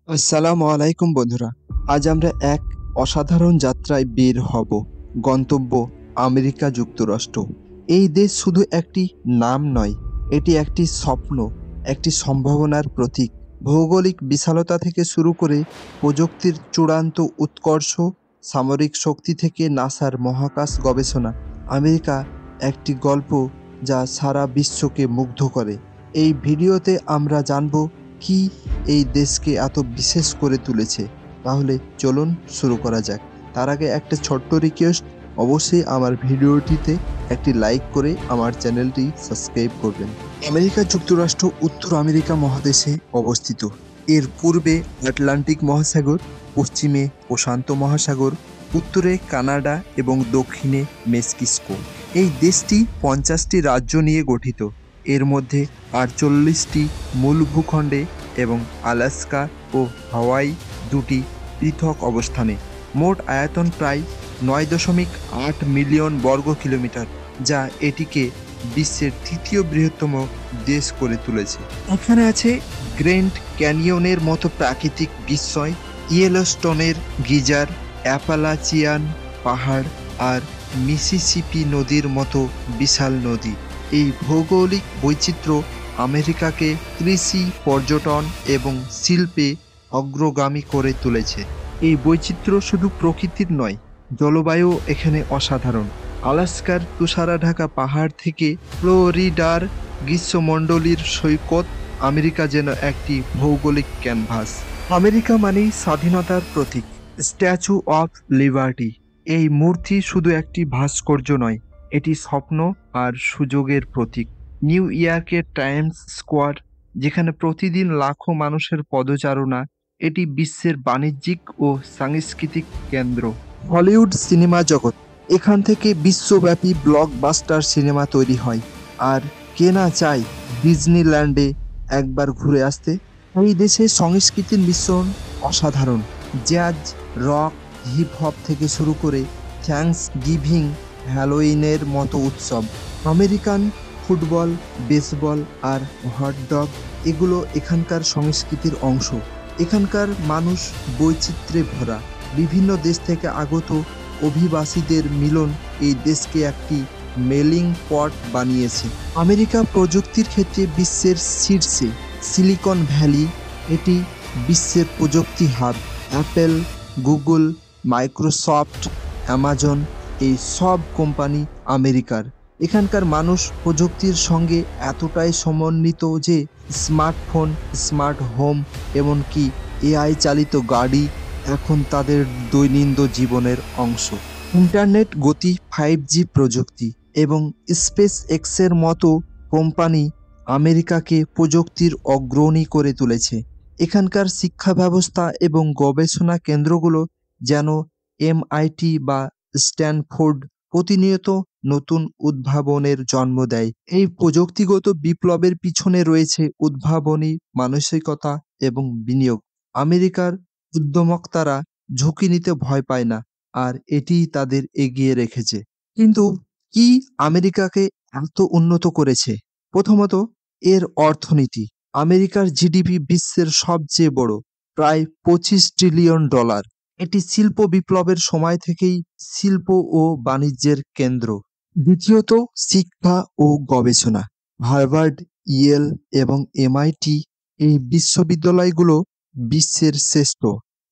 আসসালামু আলাইকুম বন্ধুরা। আজ আমরা এক অসাধারণ যাত্রায় বের হব। গন্তব্য আমেরিকা যুক্তরাষ্ট্র। এই দেশ শুধু একটি নাম নয়, এটি একটি স্বপ্ন, একটি সম্ভাবনার প্রতীক। ভৌগোলিক বিশালতা থেকে শুরু করে প্রযুক্তির চূড়ান্ত উৎকর্ষ, সামরিক শক্তি থেকে নাসার মহাকাশ গবেষণা, আমেরিকা একটি গল্প যা সারা বিশ্বকে মুগ্ধ করে। এই ভিডিওতে আমরা জানব কি এই দেশকে এত বিশেষ করে তুলেছে। তাহলে চলুন শুরু করা যাক। তার আগে একটা ছোট্ট রিকোয়েস্ট, অবশ্যই আমার ভিডিওটিতে একটি লাইক করে আমার চ্যানেলটি সাবস্ক্রাইব করবেন। আমেরিকা যুক্তরাষ্ট্র উত্তর আমেরিকা মহাদেশে অবস্থিত। এর পূর্বে আটলান্টিক মহাসাগর, পশ্চিমে প্রশান্ত মহাসাগর, উত্তরে কানাডা এবং দক্ষিণে মেক্সিকো। এই দেশটি 50টি রাজ্য নিয়ে গঠিত। এর মধ্যে 48টি মূল ভূখণ্ডে এবং আলাস্কা ও হাওয়াই দুটি পৃথক অবস্থানে। মোট আয়তন প্রায় 9.8 মিলিয়ন বর্গ কিলোমিটার, যা এটিকে বিশ্বের তৃতীয় বৃহত্তম দেশ করে তুলেছে। এখানে আছে গ্র্যান্ড ক্যানিয়নের মতো প্রাকৃতিক বিস্ময়, ইয়েলোস্টোনের গিজার, অ্যাপালাচিয়ান পাহাড় আর মিসিসিপি নদীর মতো বিশাল নদী। এই ভৌগোলিক বৈচিত্র্য আমেরিকাকে কৃষি, পর্যটন এবং শিল্পে অগ্রগামী করে তুলেছে। এই বৈচিত্র্য শুধু প্রকৃতির নয়, জলবায়ু এখানে অসাধারণ। আলাস্কার তুষারাঢাকা পাহাড় থেকে ফ্লোরিডার গ্রীষ্মমণ্ডলীর সৈকত, আমেরিকা যেন একটি ভৌগোলিক ক্যানভাস। আমেরিকা মানেই স্বাধীনতার প্রতীক। স্ট্যাচু অফ লিবার্টি, এই মূর্তি শুধু একটি ভাস্কর্য নয়, এটি স্বপ্ন আর সুযোগের প্রতীক। নিউ ইয়র্কের টাইমস স্কোয়ার, যেখানে প্রতিদিন লাখো মানুষের পদচারণা, এটি বিশ্বের বাণিজ্যিক ও সাংস্কৃতিক কেন্দ্র। হলিউড সিনেমা জগৎ, এখান থেকে বিশ্বব্যাপী ব্লকবাস্টার সিনেমা তৈরি হয়। আর কে না চায় ডিজনিল্যান্ডে একবার ঘুরে আসতে। এই দেশে সংস্কৃতির মিশ্রণ অসাধারণ। জ্যাজ, রক, হিপ হপ থেকে শুরু করে থ্যাঙ্কস গিভিং, হ্যালোইনের মতো উৎসব। আমেরিকান ফুটবল, বেসবল আর হটডগ, এগুলো এখানকার সংস্কৃতির অংশ। এখানকার মানুষ বৈচিত্র্যে ভরা। বিভিন্ন দেশ থেকে আগত অভিবাসীদের মিলন এই দেশকে একটি মেলিং পট বানিয়েছে। আমেরিকা প্রযুক্তির ক্ষেত্রে বিশ্বের শীর্ষে। সিলিকন ভ্যালি, এটি বিশ্বের প্রযুক্তি hub. Apple, Google, Microsoft, Amazon, এই সব কোম্পানি আমেরিকার। এখানকার মানুষ প্রযুক্তির সঙ্গে এতটাই সমন্বিত যে স্মার্টফোন, স্মার্ট হোম, এমনকি এআই চালিত গাড়ি এখন তাদের দৈনন্দিন জীবনের অংশ। ইন্টারনেট গতি, 5G প্রযুক্তি এবং স্পেস এক্সের মতো কোম্পানি আমেরিকাকে প্রযুক্তির অগ্রণী করে তুলেছে। এখানকার শিক্ষা ব্যবস্থা এবং গবেষণা কেন্দ্রগুলো যেন MIT বা স্ট্যানফোর্ড প্রতিনিয়ত নতুন উদ্ভাবনের জন্ম দেয়। এই প্রযুক্তিগত বিপ্লবের পিছনে রয়েছে উদ্ভাবনী মানসিকতা এবং বিনিয়োগ। আমেরিকার উদ্যমতারা ঝুঁকি নিতে ভয় পায় না, আর এটিই তাদের এগিয়ে রেখেছে। কিন্তু কি আমেরিকাকে এত উন্নত করেছে? প্রথমত, এর অর্থনীতি। আমেরিকার জিডিপি বিশ্বের সবচেয়ে বড়, প্রায় $25 ট্রিলিয়ন। এটি শিল্প বিপ্লবের সময় থেকেই শিল্প ও বাণিজ্যের কেন্দ্র। দ্বিতীয়ত, শিক্ষা ও গবেষণা। হার্ভার্ড, ইয়েল এবং MIT, এই বিশ্ববিদ্যালয়গুলো বিশ্বের শ্রেষ্ঠ।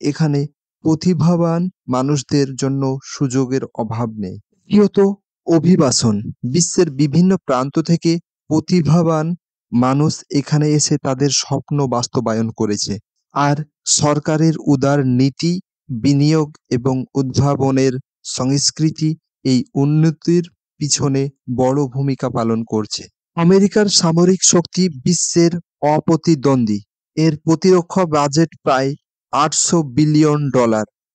এখানে প্রতিভাবান মানুষদের জন্য সুযোগের অভাব নেই। তৃতীয়ত, অভিবাসন। বিশ্বের বিভিন্ন প্রান্ত থেকে প্রতিভাবান মানুষ এখানে এসে তাদের স্বপ্ন বাস্তবায়ন করেছে। আর সরকারের উদার নীতি, বিনিয়োগ এবং উদ্ভাবনের সংস্কৃতি এই উন্নতির পিছনে বড় ভূমিকা পালন করছে। আমেরিকার সামরিক শক্তি বিশ্বের অপ্রতিদ্বন্দ্বী। এর প্রতিরক্ষা বাজেট প্রায় $800 বিলিয়ন,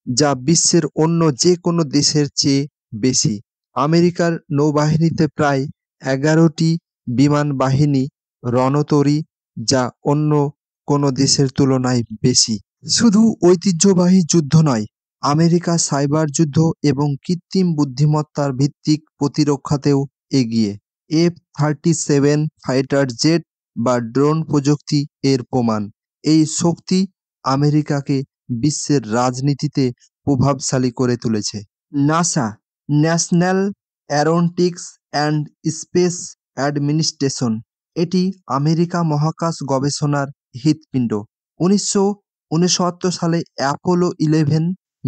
যা বিশ্বের অন্য যে কোনো দেশের চেয়ে বেশি। আমেরিকার নৌবাহিনীতে প্রায় 11টি বিমান বাহিনী, রণতরী, যা অন্য কোনো দেশের তুলনায় বেশি। শুধু ঐতিহ্যবাহী যুদ্ধ নয়, আমেরিকা সাইবার যুদ্ধ এবং কৃত্রিম বুদ্ধিমত্তার ভিত্তিক প্রতিরক্ষাতেও এগিয়ে। F-37 ফাইটার জেট বা ড্রোন প্রযুক্তি এর প্রমাণ। এই শক্তি আমেরিকাকে বিশ্বের রাজনীতিতে প্রভাবশালী করে তুলেছে। NASA, national Aeronautics and space administration, এটি আমেরিকা মহাকাশ গবেষণার হৃৎপিণ্ড। 1969 সালে অ্যাপোলো 11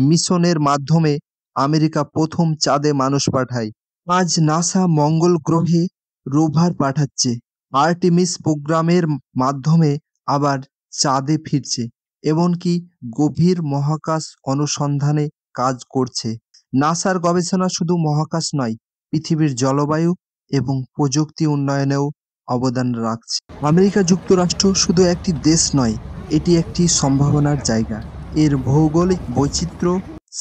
মিশনের মাধ্যমে আমেরিকা প্রথম চাঁদে মানুষ পাঠায়। আজ নাসা মঙ্গল গ্রহে রোভার পাঠাচ্ছে, আর্টেমিস প্রোগ্রামের মাধ্যমে আবার চাঁদে ফিরছে, এমনকি গভীর মহাকাশ অনুসন্ধানে কাজ করছে। নাসার গবেষণা শুধু মহাকাশ নয়, পৃথিবীর জলবায়ু এবং প্রযুক্তি উন্নয়নেও অবদান রাখছে। আমেরিকা যুক্তরাষ্ট্র শুধু একটি দেশ নয়, এটি একটি সম্ভাবনার জায়গা। এর ভৌগোলিক বৈচিত্র্য,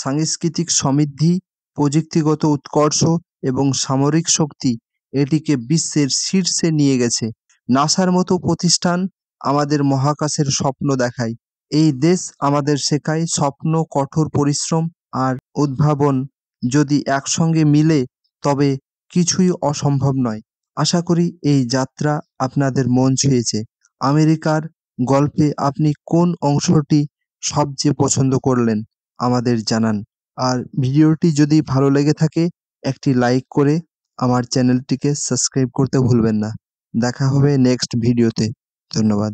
সাংস্কৃতিক সমৃদ্ধি, প্রযুক্তিগত উৎকর্ষ এবং সামরিক শক্তি এটিকে বিশ্বের শীর্ষে নিয়ে গেছে। নাসার মতো প্রতিষ্ঠান আমাদের মহাকাশের স্বপ্ন দেখায়। এই দেশ আমাদের শেখায় স্বপ্ন, কঠোর পরিশ্রম আর উদ্ভাবন যদি একসঙ্গে মিলে তবে কিছুই অসম্ভব নয়। আশা করি এই যাত্রা আপনাদের মন ছুঁয়েছে। আমেরিকার গল্পে আপনি কোন অংশটি সবচেয়ে পছন্দ করলেন আমাদের জানান। আর ভিডিওটি যদি ভালো লেগে থাকে একটি লাইক করে আমার চ্যানেলটিকে সাবস্ক্রাইব করতে ভুলবেন না। দেখা হবে নেক্সট ভিডিওতে। ধন্যবাদ।